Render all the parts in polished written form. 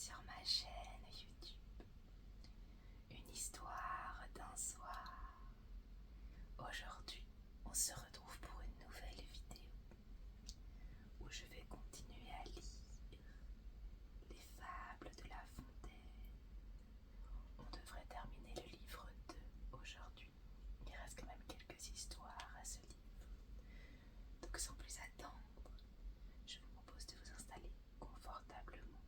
sur ma chaîne YouTube. Une histoire d'un soir. Aujourd'hui, on se retrouve pour une nouvelle vidéo où je vais continuer à lire les fables de La Fontaine. On devrait terminer le livre 2 aujourd'hui. Il reste quand même quelques histoires à ce livre. Donc sans plus attendre, je vous propose de vous installer confortablement,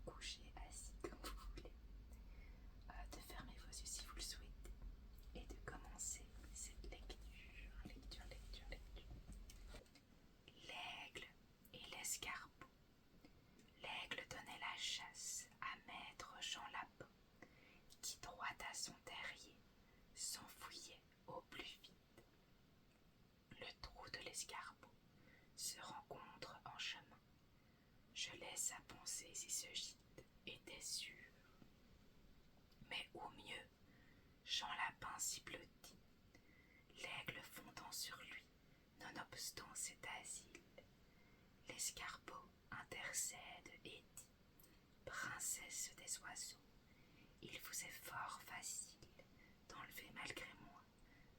couché, assis comme vous voulez, de fermer vos yeux si vous le souhaitez et de commencer cette lecture. L'aigle et l'escarpeau. L'aigle donnait la chasse à maître Jean Lapin, qui droit à son terrier s'enfouillait au plus vite. Le trou de l'escarpeau se rencontre en chemin. Je laisse à penser si ce gîte était sûr. Mais au mieux, Jean Lapin s'y blottit, l'aigle fondant sur lui, nonobstant cet asile. L'escarpeau intercède et dit: princesse des oiseaux, il vous est fort facile d'enlever malgré moi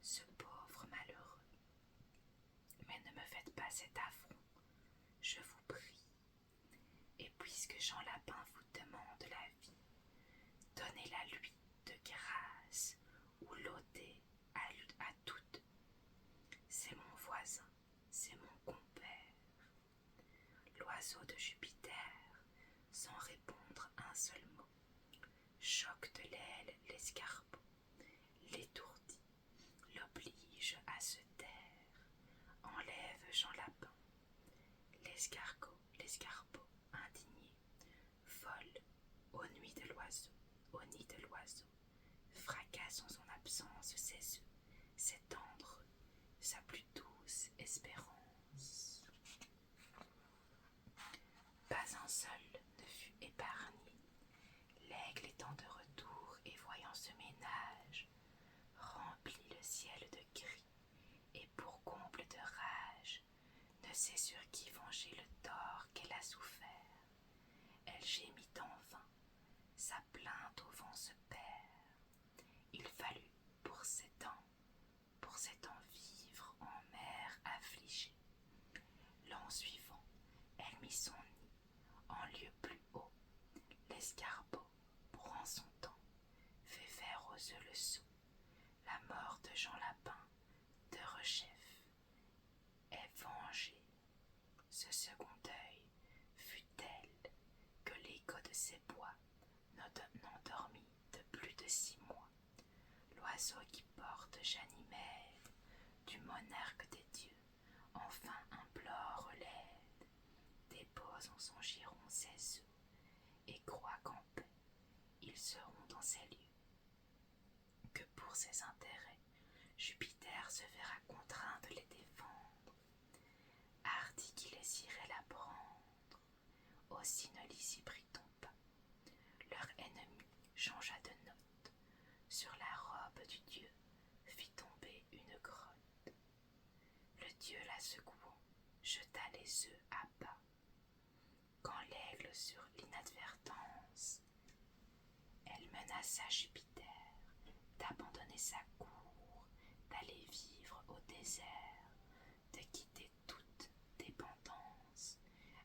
ce pauvre malheureux. Mais ne me faites pas cet affront, je vous prie. Et puisque Jean Lapin vous demande la vie, donnez-la lui de grâce ou l'ôtez à toutes. C'est mon voisin, c'est mon compère. L'oiseau de Jupiter, sans répondre un seul mot, choque de l'aile l'escarpeau, l'étourdit, l'oblige à se taire, enlève Jean Lapin. L'escarpeau, indigné, vole au nid de l'oiseau, fracasse en son absence ses œufs, ses tendres, sa plus douce espérance. Pas un seul ne fut épargné. L'aigle étant de retour et voyant ce ménage, remplit le ciel de cris et pour comble de rage, ne sait sur qui venger le tort qu'elle a souffert. Elle gémit en vain, sa plainte au vent se perd. Il fallut pour 7 ans vivre en mer affligée. L'an suivant, elle mit son nid en lieu plus haut. L'escarpeau prend son temps, fait faire aux œufs le saut. La mort de Jean Lapin, de rechef, est vengée. Ce second deuil fut tel que l'écho de ses bois n'endormit de plus de 6 mois. L'oiseau qui porte Ganymède, du monarque des dieux, enfin implore l'aide, dépose en son giron ses œufs, et croit qu'en paix ils seront dans ces lieux. Que pour ses intérêts, Jupiter se verra contraint de les défendre, hardi qu'il désirait la prendre, aussi ne l'y prit-on pas. Leur ennemi changea de note, sur la robe du dieu fit tomber une grotte. Le dieu la secouant jeta les œufs à bas. Quand l'aigle sur l'inadvertance, elle menaça Jupiter d'abandonner sa cour, d'aller vivre au désert, de quitter toute dépendance,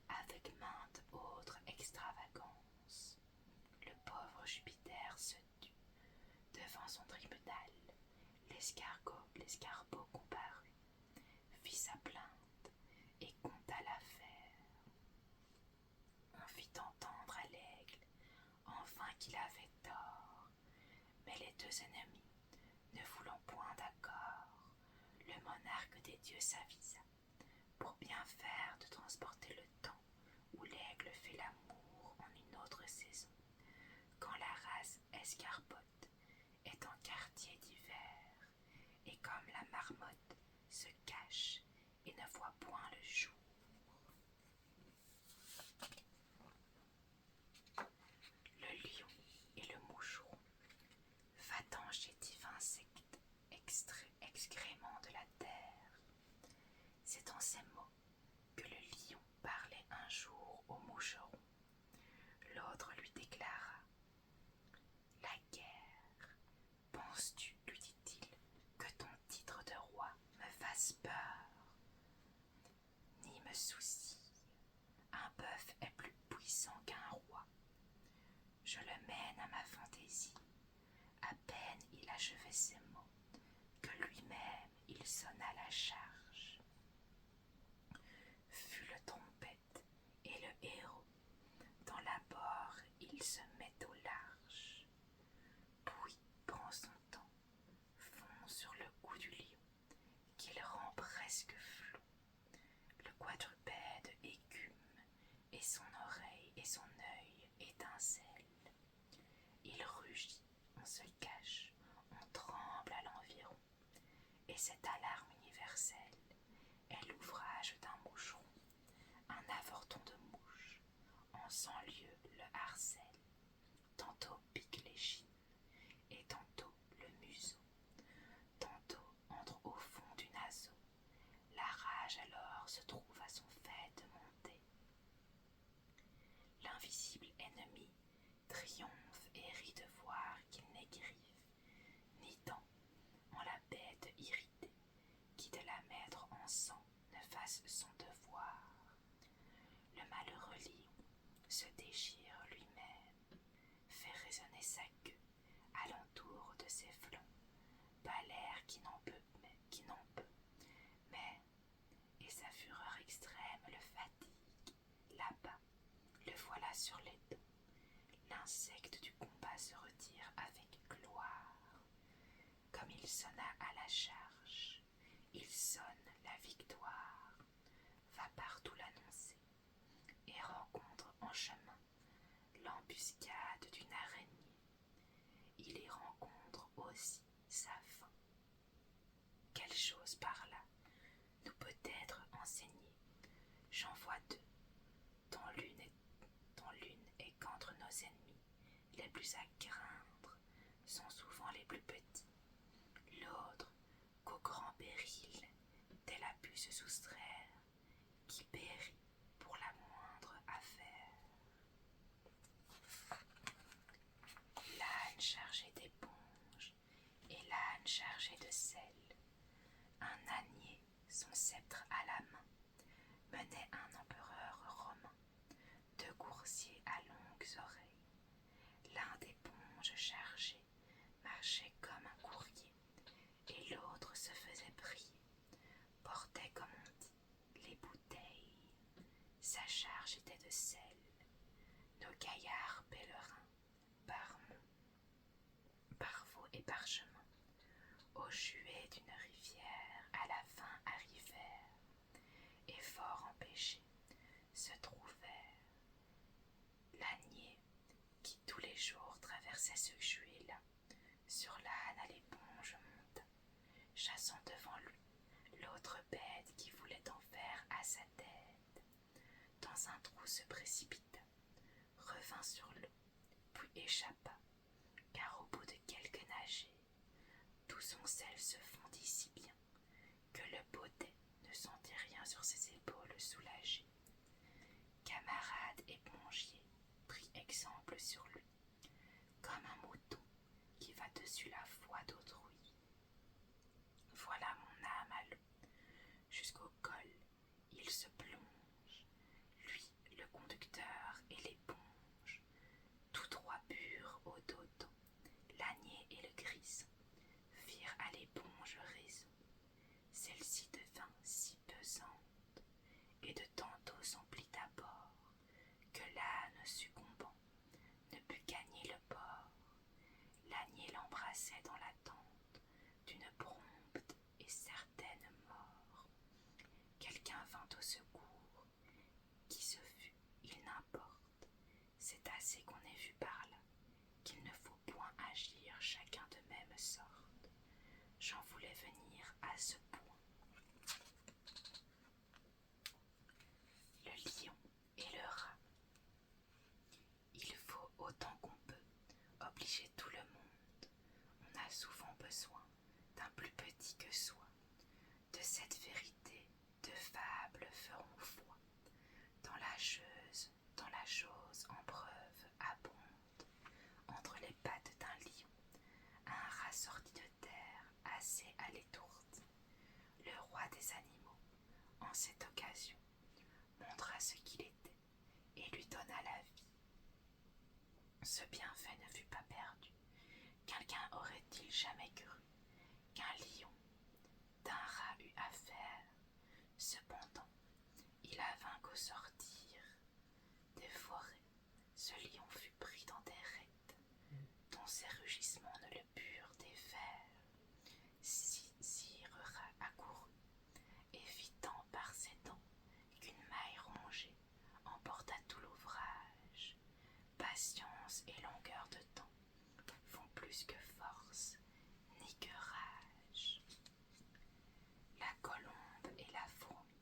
avec mainte autre extravagance. Le pauvre Jupiter se tut devant son tribunal. L'escarpeau comparut, fit sa plainte et conta l'affaire. On fit entendre à l'aigle enfin qu'il avait tort, mais les deux ennemis, ne voulant point d'accord, le monarque des dieux s'avisa, pour bien faire de transporter le temps où l'aigle fait l'amour en une autre saison, quand la race escarpote est en quartier d'hiver, et comme la marmotte se cache et ne voit point le jour. Le lion et le moucheron. Va-t'en chez divin excrément de la terre. C'est en ces mots que le lion parlait un jour au moucheron. L'autre lui me soucie. Un bœuf est plus puissant qu'un roi. Je le mène à ma fantaisie. À peine il achevait ces mots, que lui-même il sonna la charge. Fut le trompette et le héros. Dans l'abord il se met au large. Puis prend son temps, fond sur le cou du lion, qu'il rend presque flou. Le quadrupède écume, et son oreille et son œil étincellent. Il rugit, on se cache, on tremble à l'environ, et cette alarme universelle est l'ouvrage d'un moucheron, un avorton de mouche, en 100 lieues le harcèle, tantôt pique l'échine, et tantôt le museau, tantôt entre au fond du naseau. La rage alors se trouve à son fait de monter. L'invisible ennemi triomphe et rit de voir qu'il n'est griffe, ni dent en la bête irritée, qui de la mettre en sang ne fasse son devoir. Le malheureux lion se déchire lui-même, fait résonner sa queue alentour de ses flancs, l'air qui n'en peut, mais, et sa fureur extrême le fatigue. Là-bas, le voilà sur les dos. L'insecte du combat se retire avec gloire. Comme il sonna à la charge, il sonne la victoire, va partout l'annoncer, et rencontre en chemin l'embuscade d'une araignée. Il y rencontre aussi sa fin. Quelle chose par là nous peut être enseignée? J'en vois deux, dont l'une est qu'entre nos ennemis, les plus à craindre sont souvent les plus petits. L'autre, qu'au grand péril, tel a pu se soustraire, qui périt pour la moindre affaire. L'âne chargé d'éponges et l'âne chargé de sel, un ânier, son sceptre à la main, menait un empereur romain, deux coursiers à longues oreilles. L'un d'éponges chargé marchait comme un courrier, et l'autre se faisait prier, portait, comme on dit, les bouteilles. Sa charge était de sel. Nos gaillards pèlerins, par veau et par chemin, au juet d'une rivière, à la fin arrivèrent, et fort empêchés se trouvèrent. L'ânier, qui tous les jours traversait ce juet-là, sur l'âne à l'éponge monta, chassant devant lui l'autre bête qui voulait en faire à sa tête. Dans un trou se précipita, revint sur l'eau, puis échappa, car au bout de quelques nagées, tout son sel se fondit si bien que le baudet ne sentit rien sur ses épaules soulagées. Camarade épongier, prit exemple sur lui, comme un mouton qui va dessus la foi d'autrui. Voilà mon âme à l'eau, jusqu'au col il se plonge, lui le conducteur et l'éponge, tous trois burent au dos, l'ânier et le grison firent à l'éponge raison. Celle-ci devint si pesante, et de tantôt s'emplit à bord, que l'âne succombant ne put gagner le port. L'ânier l'embrassait dans l'attente d'une prompte et certaine mort. Quelqu'un vint au secours, qui ce fut, il n'importe, c'est assez qu'on ait vu par là, qu'il ne faut point agir chacun de même sorte. J'en voulais venir à ce point. Le lion et le rat. Il faut autant qu'on peut obliger tout le monde. On a souvent besoin d'un plus petit que soi. De cette vérité, deux fables feront foi. Dans la chose en preuve abonde. Entre les pattes d'un lion, un rat sorti de terre, assez à l'étourdi. Le roi des animaux, en cette occasion, ce bienfait ne fut pas perdu. Quelqu'un aurait-il jamais cru qu'un lion d'un rat eût affaire? Cependant, il avint qu'au sortir des forêts, ce lion fut pris dans des raids, dont ses rugissements ne le purent défaire. Sire rat accourut, et fit tant par ses dents qu'une maille rongée emporta tout l'ouvrage. Patience et longueur de temps font plus que force, ni que rage. La colombe et la fourmi.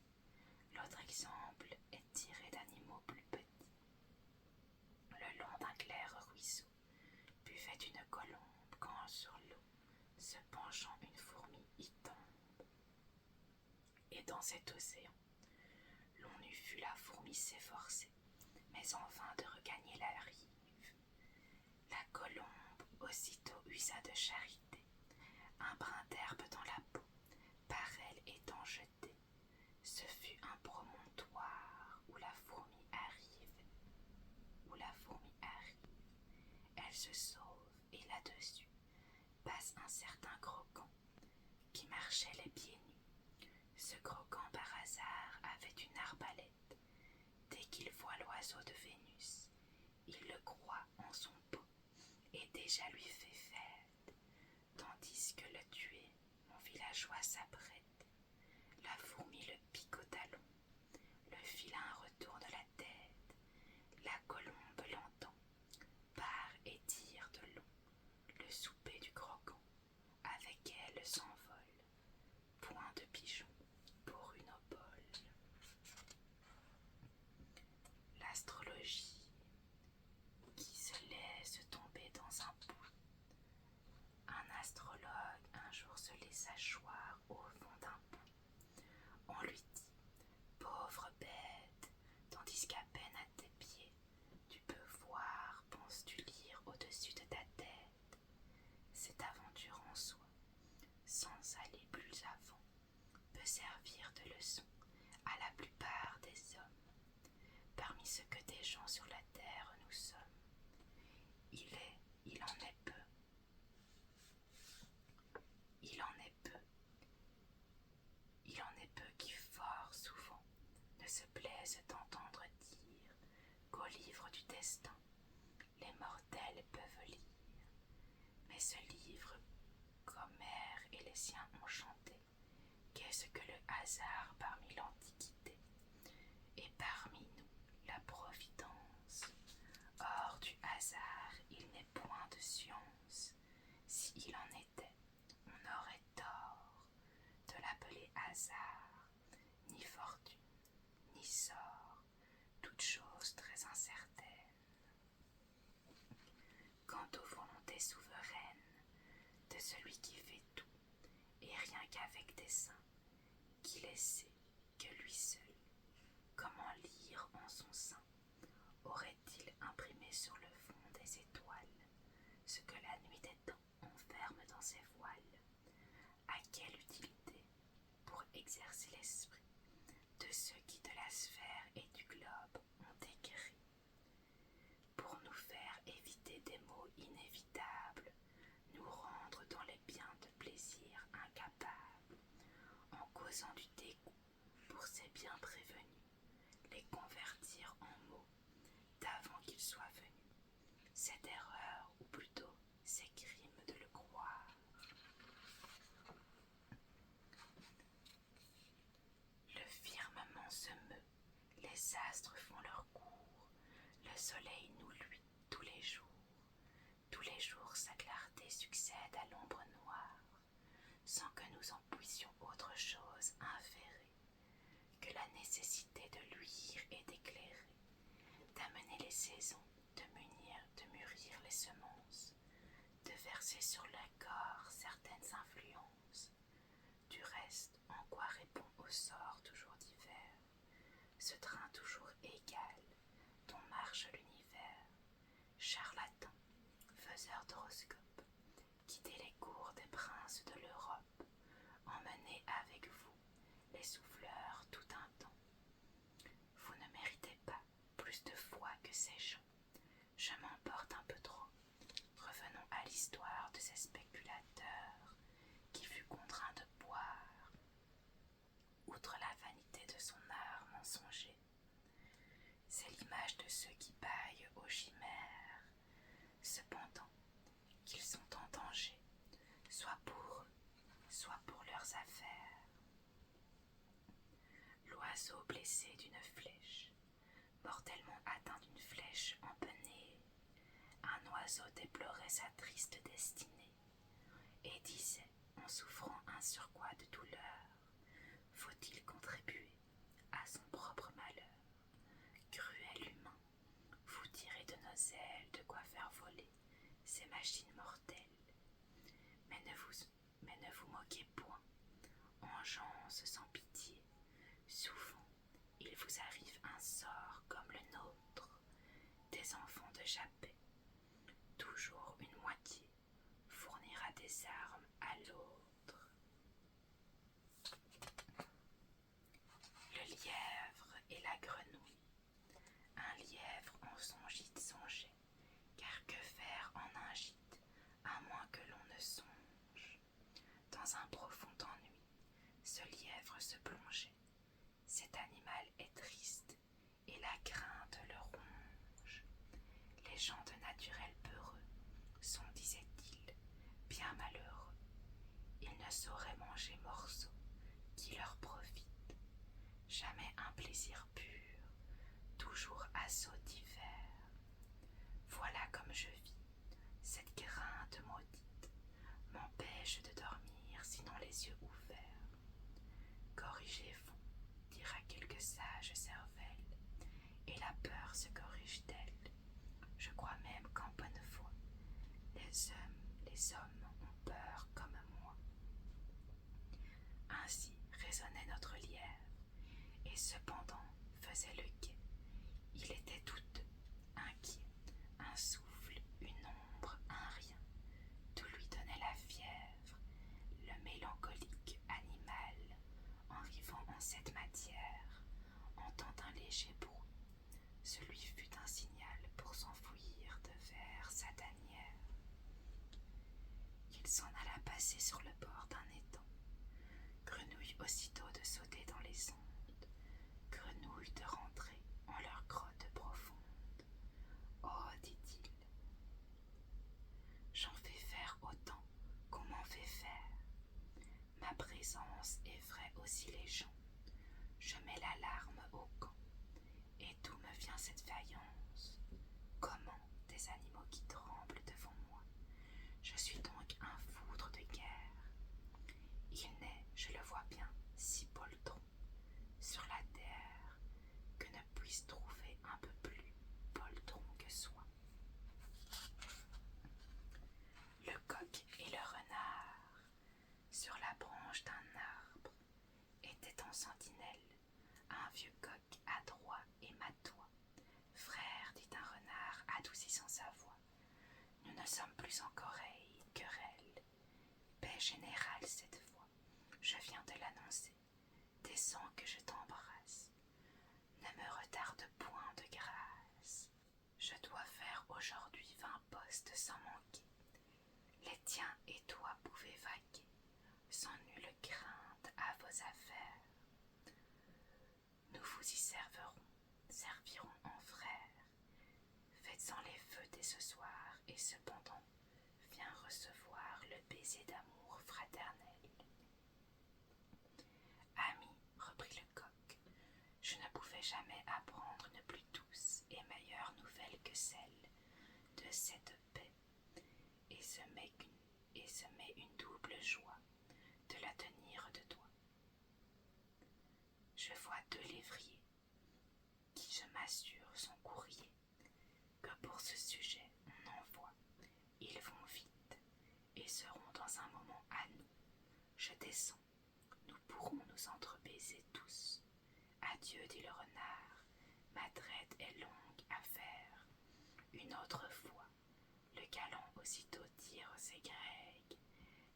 L'autre exemple est tiré d'animaux plus petits. Le long d'un clair ruisseau buvait une colombe quand sur l'eau, se penchant une fourmi y tombe. Et dans cet océan, l'on eût vu la fourmi s'efforcer, mais en vain de regagner la rive. La colombe aussitôt usa de charité, un brin d'herbe dans la peau, par elle étant jeté. Ce fut un promontoire où la fourmi arrive. Elle se sauve et là-dessus passe un certain croquant qui marchait les pieds nus. Ce croquant par hasard avait une arbalète. Dès qu'il voit l'oiseau de Vénus, il le croit en son pot et déjà lui fait fête. Tandis que le tuer, mon villageois s'apprête. La fourmi le pique au talon, le filin retourne la tête. La colombe l'entend, part et tire de long le souper du croquant. Avec elle s'envole, point de pigeon pour une obole. L'astrologie qui se laisse tomber dans un pot. Un astrologue un jour se laissa choir au fond d'un pot. On lui dit: pauvre bête, tandis qu'à peine à tes pieds, tu peux voir, penses-tu lire au-dessus de ta tête. Cette aventure en soi, sans aller plus avant, peut servir de leçon à la plupart des hommes. Parmi ce que des gens sur la terre nous sommes, il en est peu. Il en est peu qui fort souvent ne se plaisent d'entendre dire qu'au livre du destin, les mortels peuvent lire. Mais ce livre qu'Homère et les siens ont chanté, qu'est-ce que le hasard parmi l'Antiquité et parmi nous la Providence? Hors du hasard, il n'est point de science. S'il en était, on aurait tort de l'appeler hasard, ni fortune, ni sort, toute chose très incertaine. Quant aux volontés souveraines de celui qui fait tout, et rien qu'avec dessein, qui les sait que lui seul, comment lire en son sein, aurait-il imprimé sur le fond des étoiles ce que la nuit des temps enferme dans ses voiles? À quelle utilité pour exercer l'esprit de ceux qui de la sphère et du globe ont écrit, pour nous faire éviter des maux inévitables, nous rendre dans les biens de plaisir incapables, en causant du dégoût pour ces biens prévenus, les convertir en maux d'avant qu'ils soient venus. Cette erreur, ou plutôt c'est crime de le croire. Le firmament se meut, les astres font leur cours, le soleil nous luit tous les jours. Tous les jours sa clarté succède à l'ombre noire, sans que nous en puissions autre chose inférer que la nécessité de luire et d'éclairer, d'amener les saisons, de mûrir les semences, de verser sur le corps certaines influences. Du reste, en quoi répond au sort toujours divers ce train toujours égal dont marche l'univers? Charlatan, faiseur d'horoscopes, quittez les cours des princes de l'Europe, emmenez avec vous les souffleurs tout un temps. Vous ne méritez pas plus de foi que ces gens. Je m'emporte un peu trop mensonger. C'est l'image de ceux qui baillent aux chimères, cependant qu'ils sont en danger, soit pour eux, soit pour leurs affaires. L'oiseau blessé d'une flèche, mortellement atteint d'une flèche empennée, un oiseau déplorait sa triste destinée et disait, en souffrant un surcroît de douleur, faut-il contribuer à son propre malheur? Cruel humain, vous tirez de nos ailes de quoi faire voler ces machines mortelles. Mais ne vous moquez point, engeance sans pitié. Souvent, il vous arrive un sort comme le nôtre, des enfants de Japet. Toujours une moitié fournira des armes à l'autre. Le lièvre et la grenouille. Un lièvre en son gîte songeait, car que faire en un gîte, à moins que l'on ne songe. Dans un profond ennui, ce lièvre se plongeait. Cet animal est triste, et la crainte le ronge. Les gens de naturel peureux sont, disait-il, bien malheureux. Ils ne sauraient manger morceau qui leur profite. Jamais un plaisir pur, toujours assaut divers. Voilà comme je vis, cette crainte maudite m'empêche de dormir sinon les yeux ouverts. Corrigez-vous, dira quelque sage cervelle, et la peur se corrige d'elle. Je crois même qu'en bonne foi, les hommes ont peur comme moi. Ainsi raisonnait notre lièvre, et cependant faisait le guet. Il était douteux, inquiet, un souffle, une ombre, un rien. Tout lui donnait la fièvre, le mélancolique animal, en vivant en cette matière, entend un léger bruit. Ce lui fut un signal pour s'enfouir de vers sa tanière. Il s'en alla passer sur le bord d'un étang. Grenouille aussitôt de sauter dans les ondes, grenouille de rentrer en leur grotte profonde. Oh, dit-il, j'en fais faire autant qu'on m'en fait faire. Ma présence effraie aussi les gens. Je mets l'alarme au camp. Et d'où me vient cette faïence? Comment des animaux qui tremblent devant moi? Je suis donc un foudre de guerre. Il n'est, je le vois bien, si poltron sur la terre que ne puisse trouver un peu plus poltron que soi. Le coq et le renard, sur la branche d'un arbre, étaient en sentinelle. Un vieux coq adroit et matois. Frère, dit un renard, adoucissant sa voix, nous ne sommes plus en querelle. Paix générale cette fois. Je viens de l'annoncer. Descends que je t'embrasse. Ne me retarde point de grâce. Je dois faire aujourd'hui 20 postes sans manquer. Les tiens et toi pouvez vaquer, sans nulle crainte à vos affaires. Nous vous y servirons en frères. Faites-en les feux dès ce soir, et cependant, viens recevoir le baiser d'amour fraternel. Ami, reprit le coq, je ne pouvais jamais apprendre une plus douce et meilleure nouvelle que celle de cette paix, et ce m'est une double joie de la tenir de toi. Je vois 2 lévriers qui, je m'assure, sont courriers, que pour ce sujet on envoie. Ils vont vite et seront dans un moment à nous. Je descends, nous pourrons nous entrebaiser tous. Adieu, dit le renard, ma traite est longue à faire. Une autre fois, le galant aussitôt tire ses grègues,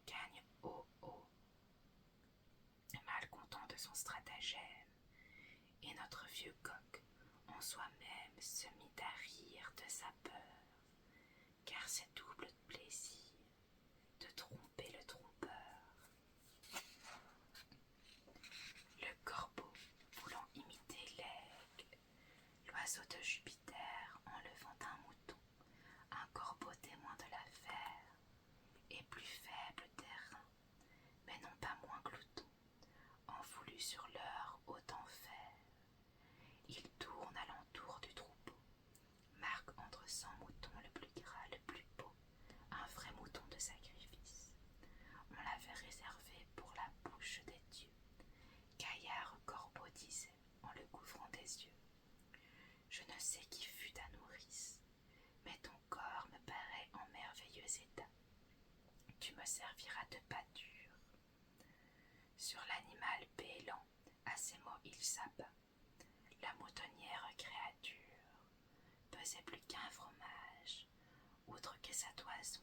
gagne haut, mal content de son stratagème, et notre vieux coq en soi-même se mit à rire de sa peur, car c'est double plaisir de tromper le trompeur. Le corbeau, voulant imiter Oiseau de Jupiter, enlevant un mouton, un corbeau témoin de l'affaire, et plus faible des reins, mais non pas moins glouton, en voulut sur l'heure autant faire. Il tourne alentour du troupeau, marque entre 100 moutons le plus gras, le plus beau, un vrai mouton de sacrifice. On l'avait réservé pour la bouche des dieux. Gaillard corbeau disait, en le couvrant des yeux, je ne sais qui fut ta nourrice, mais ton corps me paraît en merveilleux état. Tu me serviras de pâture. Sur l'animal bêlant, à ces mots il s'abat. La moutonnière créature pesait plus qu'un fromage, outre que sa toison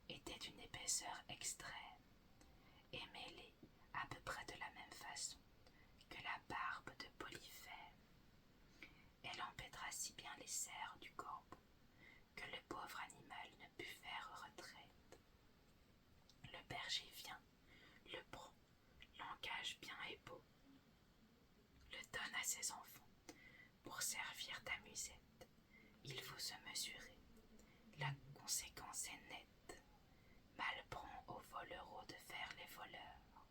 était d'une épaisseur extrême, et mêlée à peu près de la même façon que la barbe de Polyphème. Elle empêtra si bien les serres du corbeau que le pauvre animal ne put faire retraite. Le berger vient, le prend, l'engage bien et beau, le donne à ses enfants pour servir ta musette. Il faut se mesurer, la conséquence est nette. Mal prend aux volereaux de faire les voleurs.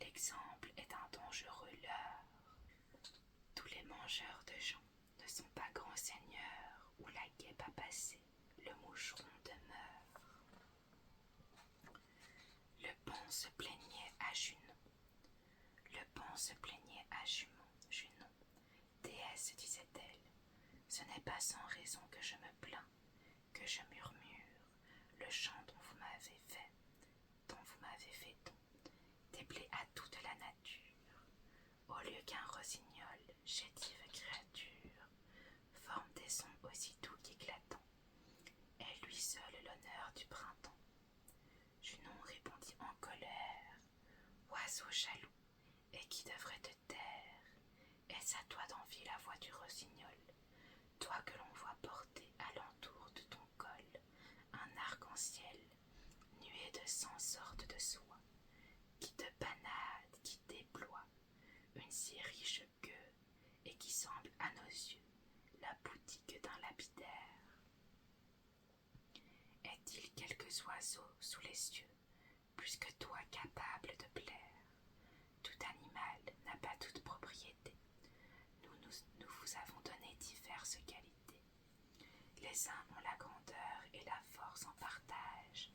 L'exemple est un dangereux leurre. Tous les mangeurs de gens ne sont pas grands seigneurs, où la guêpe a passé, le moucheron demeure. Le pan se plaignait à Junon. Le pan se plaignait à Junon. Déesse, disait-elle, ce n'est pas sans raison que je me plains, que je murmure le chant dont vous m'avez fait don, déplaît à toute la nature. Au lieu qu'un rossignol, chétive créature, forme des sons aussi doux qu'éclatants, est lui seul l'honneur du printemps. Junon répondit en colère, oiseau jaloux, et qui devrait te taire? Est-ce à toi d'envier la voix du rossignol, toi que l'on voit porter alentour de ton col un arc-en-ciel nué de 100 sortes de soie, qui te panade, qui déploie une si riche queue, et qui semble à nos yeux la boutique d'un lapidaire? Est-il quelques oiseaux sous les cieux, plus que toi capable de plaire? Tout animal n'a pas toute propriété. Nous vous avons donné diverses qualités. Les uns ont la grandeur et la force en partage.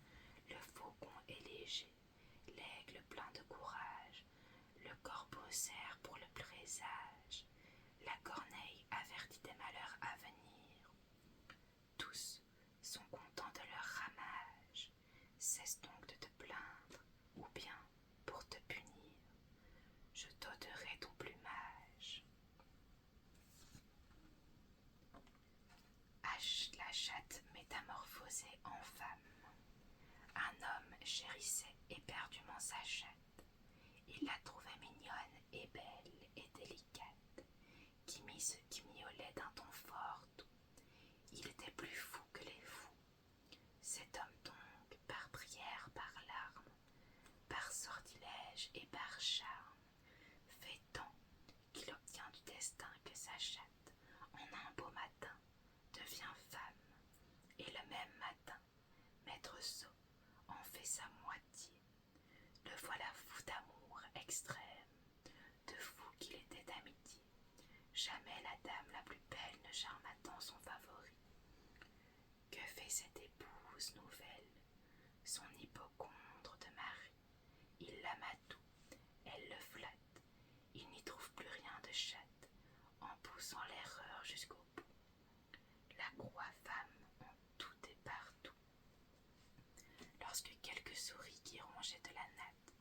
Le faucon est léger, l'aigle plein de courage, le corbeau sert pour le présage, la corneille avertit des malheurs à venir. Tous sont contents de leur ramage. Cesse donc de te plaindre, ou bien, pour te punir, je t'ôterai ton plumage. La chatte métamorphosée en femme. Un homme chérissait éperdument sa chatte. Il la trouvait mignonne et belle et délicate, qui miaulait d'un ton fort doux. Il était plus fou que les fous. Cet homme donc, par prière, par larmes, par sortilège et par charme, fait tant qu'il obtient du destin que sa chatte, en un beau matin, devient femme, et le même matin, maître sot en fait sa moitié. Le voilà fou d'amour extrême, de fou qu'il était d'amitié. Jamais la dame la plus belle ne charma tant son favori. Que fait cette épouse nouvelle, son hypocondre de mari? Il l'amatou, elle le flatte, il n'y trouve plus rien de chatte, en poussant l'erreur jusqu'au bout. La croit femme en tout et partout. Lorsque quelques souris qui rongeaient de la natte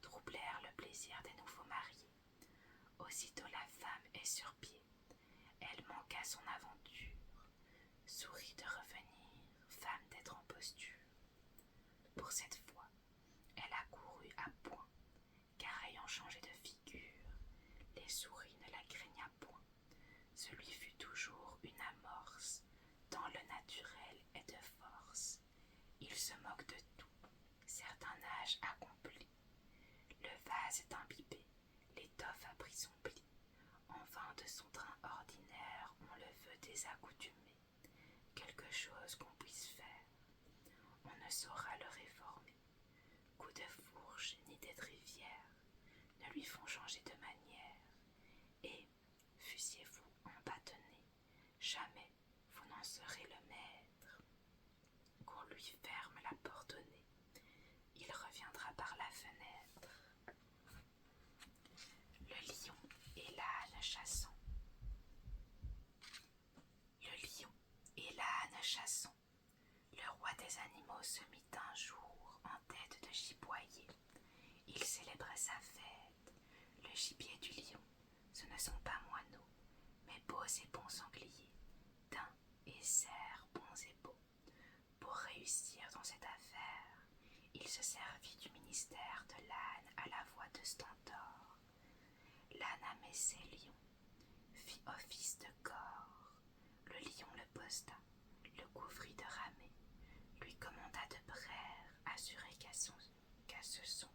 troublèrent le plaisir des nouveaux mariés, aussitôt la femme est sur pied. Elle manqua son aventure, sourit de revenir, femme d'être en posture. Pour cette fois, elle accourut à point, car ayant changé de figure, les souris ne la craigna point. Ce lui fut toujours une amorce, tant le naturel est de force. Il se moque de tout, certain âge accompli. Le vase est imbibé, l'étoffe a pris son pli. En vain de son train ordinaire les accoutumés, quelque chose qu'on puisse faire. On ne saura le réformer. Coups de fourche ni d'aide rivière ne lui font changer de manière. Et, fussiez-vous embâtonné, jamais vous n'en serez le maître. Qu'on lui ferme la porte au nez, il reviendra par la fenêtre. Le lion et l'âne chassant. Le lion et l'âne chassant. Le roi des animaux se mit un jour en tête de giboyer. Il célébrait sa fête. Le gibier du lion, ce ne sont pas moineaux, mais beaux et bons sangliers, daims et cerfs bons et beaux. Pour réussir dans cette affaire, il se servit du ministère de l'âne à la voix de stentor. L'âne amait ses lions, fit office de corps. Le lion le posta, le couvrit de ramée, lui commanda de braire, assuré qu'à ce son,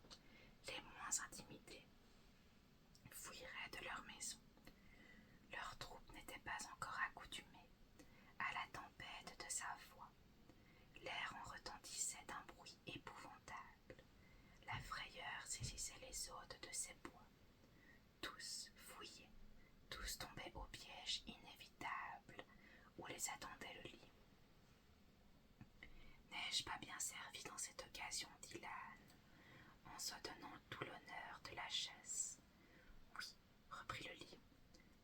les moins intimidés fuiraient de leur maison. Leurs troupes n'étaient pas encore accoutumées à la tempête de sa voix. L'air en retentissait d'un bruit épouvantable. La frayeur saisissait les hôtes de ces bois. Tous fouillaient, tous tombaient au piège inévitable où les attendait le lion. N'ai-je pas bien servi dans cette occasion, dit l'âne, en se donnant tout l'honneur de la chasse? Oui, reprit le lion,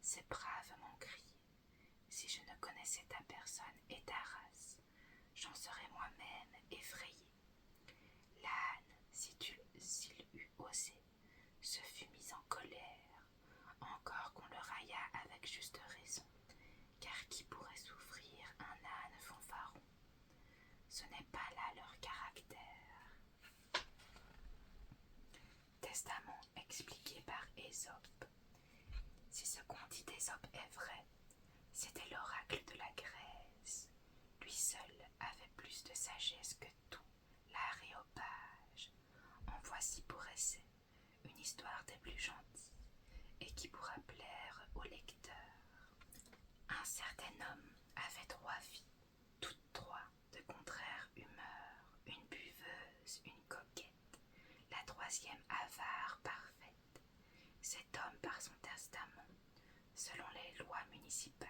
c'est bravement crié. Si je ne connaissais ta personne et ta race, j'en serais moi-même effrayé. L'âne, s'il eût osé, se fut mis en colère, encore qu'on le raillât avec juste raison, car qui pourrait souffrir un âne fanfaron? Ce n'est pas là leur caractère. Testament expliqué par Ésope. Si ce qu'on dit d'Ésope est vrai, c'était l'oracle de la Grèce. Lui seul avait plus de sagesse que tout l'aréopage. En voici pour essai une histoire des plus gentilles et qui pourra plaire au lecteur. Un certain homme avait 3 filles, toutes 3 de contraire humeur, une buveuse, une coquette, la 3e avare parfaite. Cet homme, par son testament, selon les lois municipales,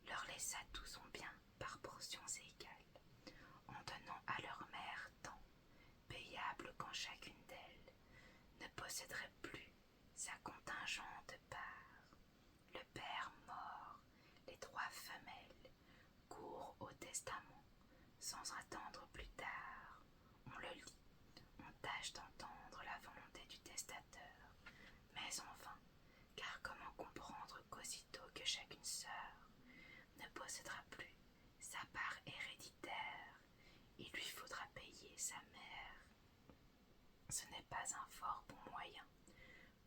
leur laissa tout son bien par portions égales, en donnant à leur mère tant, payable quand chacune d'elles ne posséderait plus sa contingente part. Le père mort, les 3 femelles courent au testament, sans attendre plus tard. On le lit, on tâche d'entendre la volonté du testateur, mais en vain, car comment comprendre qu'aussitôt que chacune sœur ne possédera plus sa part héréditaire, il lui faudra payer sa mère. Ce n'est pas un fort bon moyen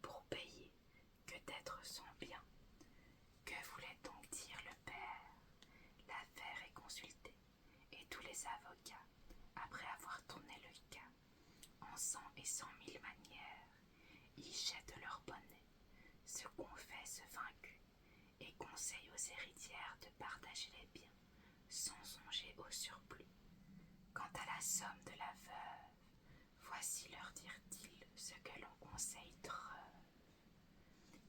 pour payer que d'être son bien. Que voulait donc dire le père? L'affaire est consultée, et tous les avocats, après avoir tourné le cas en 100 et 100 000 manières, y jettent leur bonnet, se confessent vaincus et conseillent aux héritières de partager les biens sans songer au surplus. Quant à la somme de la veuve, voici leur dirent-ils ce que l'on conseille treuve.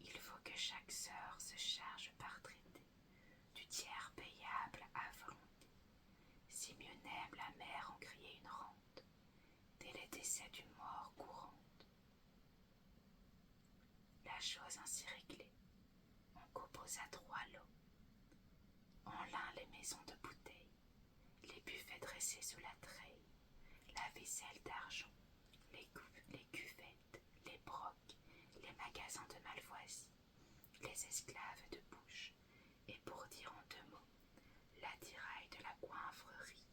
Il faut que chaque sœur se charge par traité du tiers payable à volonté. Si mieux n'aime la mère en crier une rente, dès les décès d'une mort courante. La chose ainsi réglée, on composa 3 lots. En l'un les maisons de bouteilles, les buffets dressés sous la treille, la vaisselle d'argent, les cuvettes, les brocs, les magasins de malvoisie, les esclaves de bouche, et pour dire en 2 mots, l'attirail de la coiffrerie,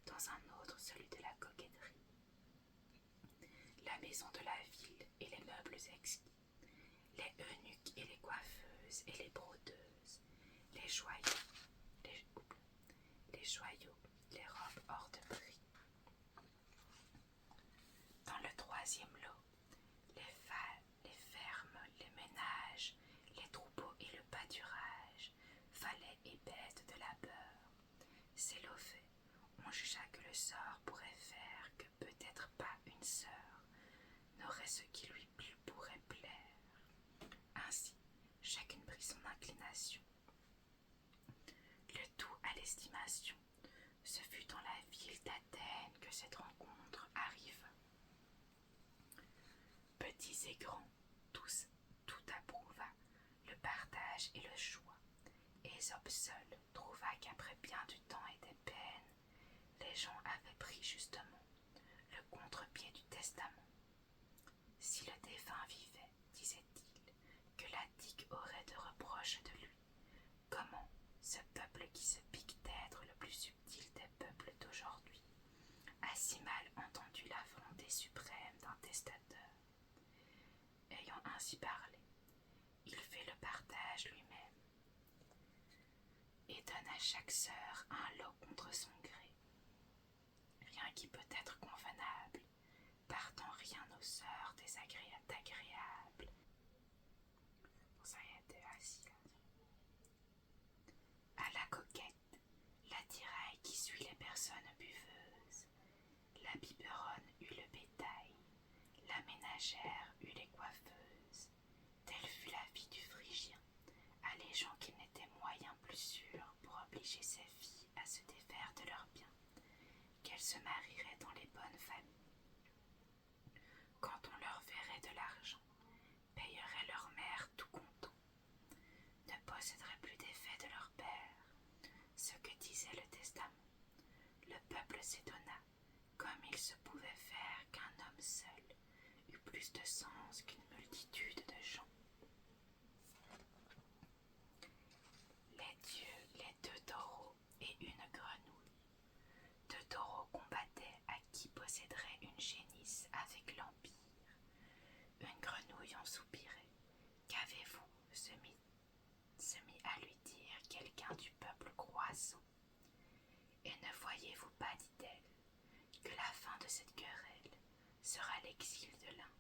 dans un autre celui de la coquetterie, la maison de la ville et les meubles exquis, les eunuques et les coiffeuses et les brodeuses, les joyaux, les robes hors de prix. Dans le 3e lot, les fermes, les ménages, les troupeaux et le pâturage, valets et C'est l'au fait, on jugea que le sort pourrait faire que peut-être pas une sœur n'aurait ce qui lui pourrait plaire. Ainsi, chacune prit son inclination. Le tout à l'estimation. Ce fut dans la ville d'Athènes que cette rencontre arriva. Petits et grands, tout approuva, le partage et le choix. Ésope seul trouva qu'après bien du temps et des peines, les gens avaient pris justement le contre-pied du testament. Si le défunt vivait, disait-il, que l'Attique aurait de reproches de lui. Comment ce peuple qui se pique d'être le plus subtil des peuples d'aujourd'hui a si mal entendu la volonté suprême d'un testateur. Ayant ainsi parlé, il fait le partage lui-même et donne à chaque sœur un lot contre son gré. Rien qui peut être convenable, partant rien aux sœurs d'agréable. Bon, ça y était assis là. À la coquette, l'attirail qui suit les personnes buveuses, la biberonne eut le bétail, la ménagère eut les coiffeuses. Telle fut la vie du Phrygien, allégeant qu'il n'était moyen plus sûr pour obliger ses filles à se défaire de leurs biens, qu'elles se marieraient dans les bonnes familles. Quand on leur verrait de l'argent, payeraient leur mère tout content, ne posséderaient plus d'effets de leur père, ce que disait le testament. Le peuple s'étonna, comme il se pouvait faire qu'un homme seul eût plus de sens qu'une multitude de gens. Les dieux, les 2 taureaux et une grenouille. 2 taureaux combattaient à qui posséderait une génisse avec l'empire. Une grenouille en soupirait. Qu'avez-vous se mit à lui dire quelqu'un du peuple croissant. Et ne voyez-vous pas, dit-elle, que la fin de cette querelle sera l'exil de l'un,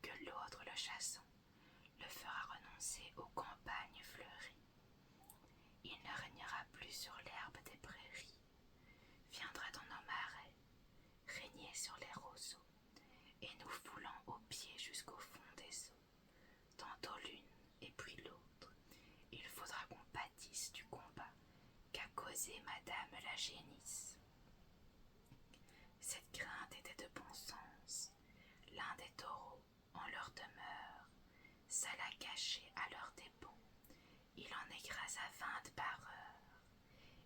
que l'autre, le chassant, le fera renoncer aux campagnes fleuries. Il ne régnera plus sur l'herbe des prairies, viendra dans nos marais, régner sur les roseaux, et nous foulant aux pieds jusqu'au fond des eaux, tantôt l'une et puis l'autre. Il faudra qu'on pâtisse du combat qu'a causé Madame la génisse. Cette crainte était de bon sens. L'un des taureaux, en leur demeure, s'alla cacher à leurs dépens. Il en écrasa 20 par heure.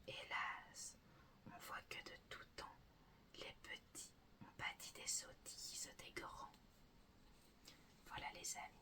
Hélas, on voit que de tout temps, les petits ont pâti des sottises des grands. Voilà les amis.